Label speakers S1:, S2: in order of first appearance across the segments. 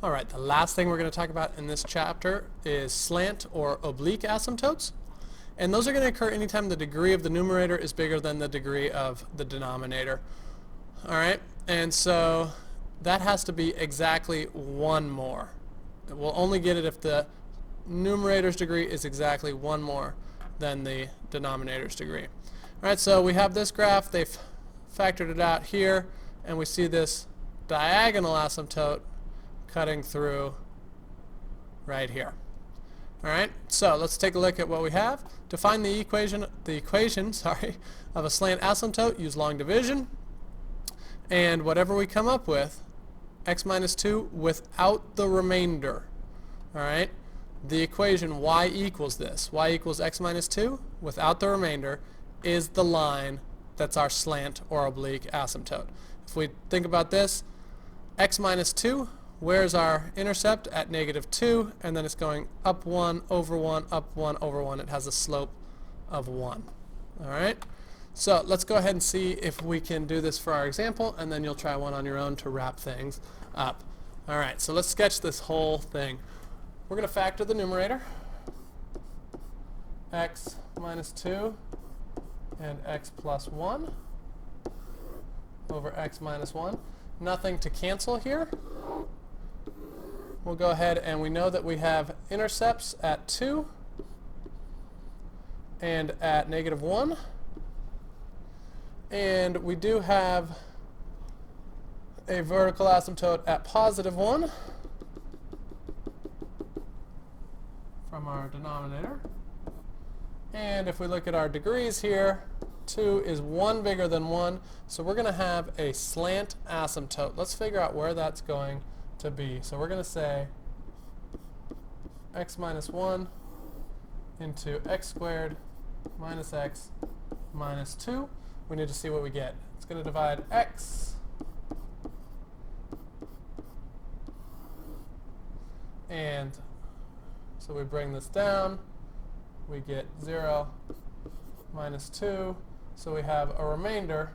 S1: Alright, the last thing we're going to talk about in this chapter is slant or oblique asymptotes. And those are going to occur anytime the degree of the numerator is bigger than the degree of the denominator. Alright, and so that has to be exactly one more. We'll only get it if the numerator's degree is exactly one more than the denominator's degree. Alright, so we have this graph, they've factored it out here, and we see this diagonal asymptote cutting through right here. Alright, so let's take a look at what we have. To find the equation of a slant asymptote, use long division, and whatever we come up with, x minus 2 without the remainder. Alright, the equation y equals this, y equals x minus 2 without the remainder, is the line that's our slant or oblique asymptote. If we think about this, x minus 2, where's our intercept? At negative 2, and then it's going up 1, over 1, up 1, over 1. It has a slope of 1. Alright? So let's go ahead and see if we can do this for our example, and then you'll try one on your own to wrap things up. Alright, so let's sketch this whole thing. We're going to factor the numerator, x minus 2 and x plus 1 over x minus 1. Nothing to cancel here. We'll go ahead, and we know that we have intercepts at 2 and at negative 1. And we do have a vertical asymptote at positive 1 from our denominator. And if we look at our degrees here, 2 is 1 bigger than 1, so we're going to have a slant asymptote. Let's figure out where that's going to be. So we're going to say x minus 1 into x squared minus x minus 2. We need to see what we get. It's going to divide x and so we bring this down. We get 0 minus 2. So we have a remainder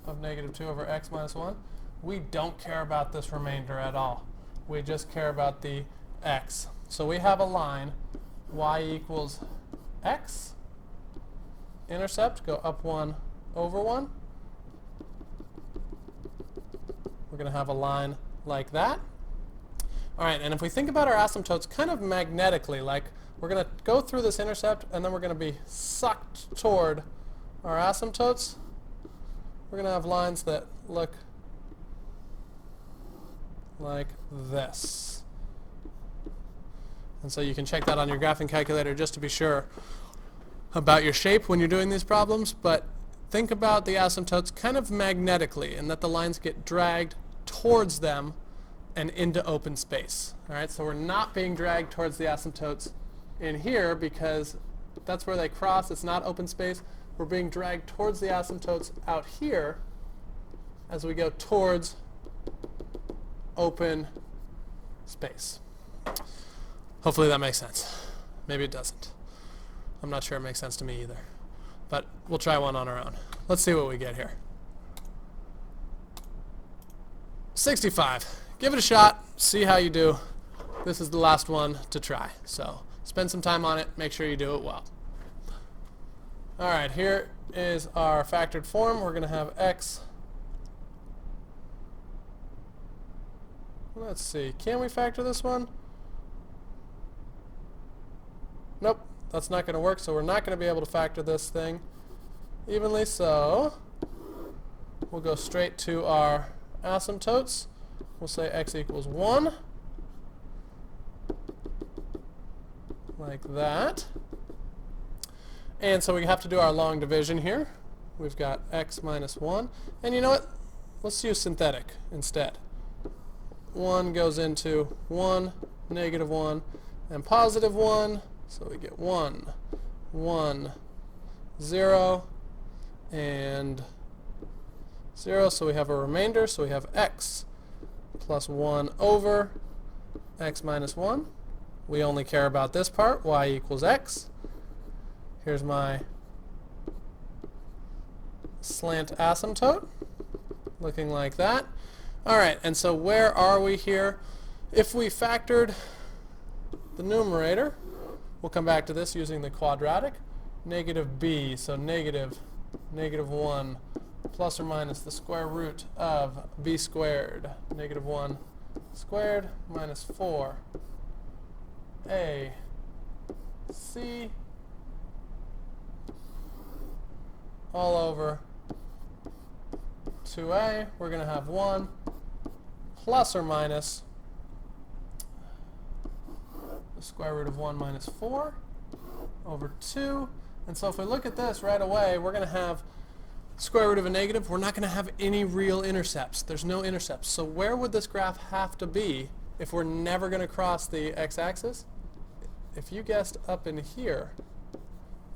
S1: of negative 2 over x minus 1. We don't care about this remainder at all. We just care about the x. So we have a line, y equals x, intercept, go up 1, over 1. We're going to have a line like that. Alright, and if we think about our asymptotes kind of magnetically, like we're going to go through this intercept and then we're going to be sucked toward our asymptotes, we're going to have lines that look like this. And so you can check that on your graphing calculator just to be sure about your shape when you're doing these problems, but think about the asymptotes kind of magnetically, and that the lines get dragged towards them and into open space. Alright, so we're not being dragged towards the asymptotes in here because that's where they cross. It's not open space. We're being dragged towards the asymptotes out here as we go towards open space. Hopefully that makes sense. Maybe it doesn't. I'm not sure it makes sense to me either. But we'll try one on our own. Let's see what we get here. 65. Give it a shot. See how you do. This is the last one to try. So spend some time on it. Make sure you do it well. Alright, here is our factored form. We're going to have x. Let's see. Can we factor this one? Nope. That's not going to work, so we're not going to be able to factor this thing evenly. So we'll go straight to our asymptotes. We'll say x equals 1. Like that. And so we have to do our long division here. We've got x minus 1. And you know what? Let's use synthetic instead. 1 goes into 1, negative 1, and positive 1. So we get 1, 1, 0, and 0. So we have a remainder. So we have x plus 1 over x minus 1. We only care about this part, y equals x. Here's my slant asymptote. looking like that. All right, and so where are we here? If we factored the numerator, we'll come back to this using the quadratic, negative b, so negative 1 plus or minus the square root of b squared, negative 1 squared minus 4 a c all over 2a. We're going to have 1 plus or minus the square root of 1 minus 4 over 2. And so if we look at this right away, we're going to have square root of a negative. We're not going to have any real intercepts. There's no intercepts. So where would this graph have to be if we're never going to cross the x-axis? If you guessed up in here,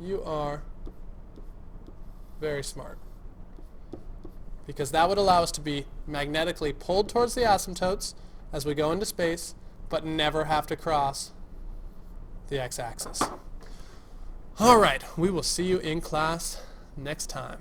S1: you are very smart. Because that would allow us to be magnetically pulled towards the asymptotes as we go into space, but never have to cross the x-axis. All right, we will see you in class next time.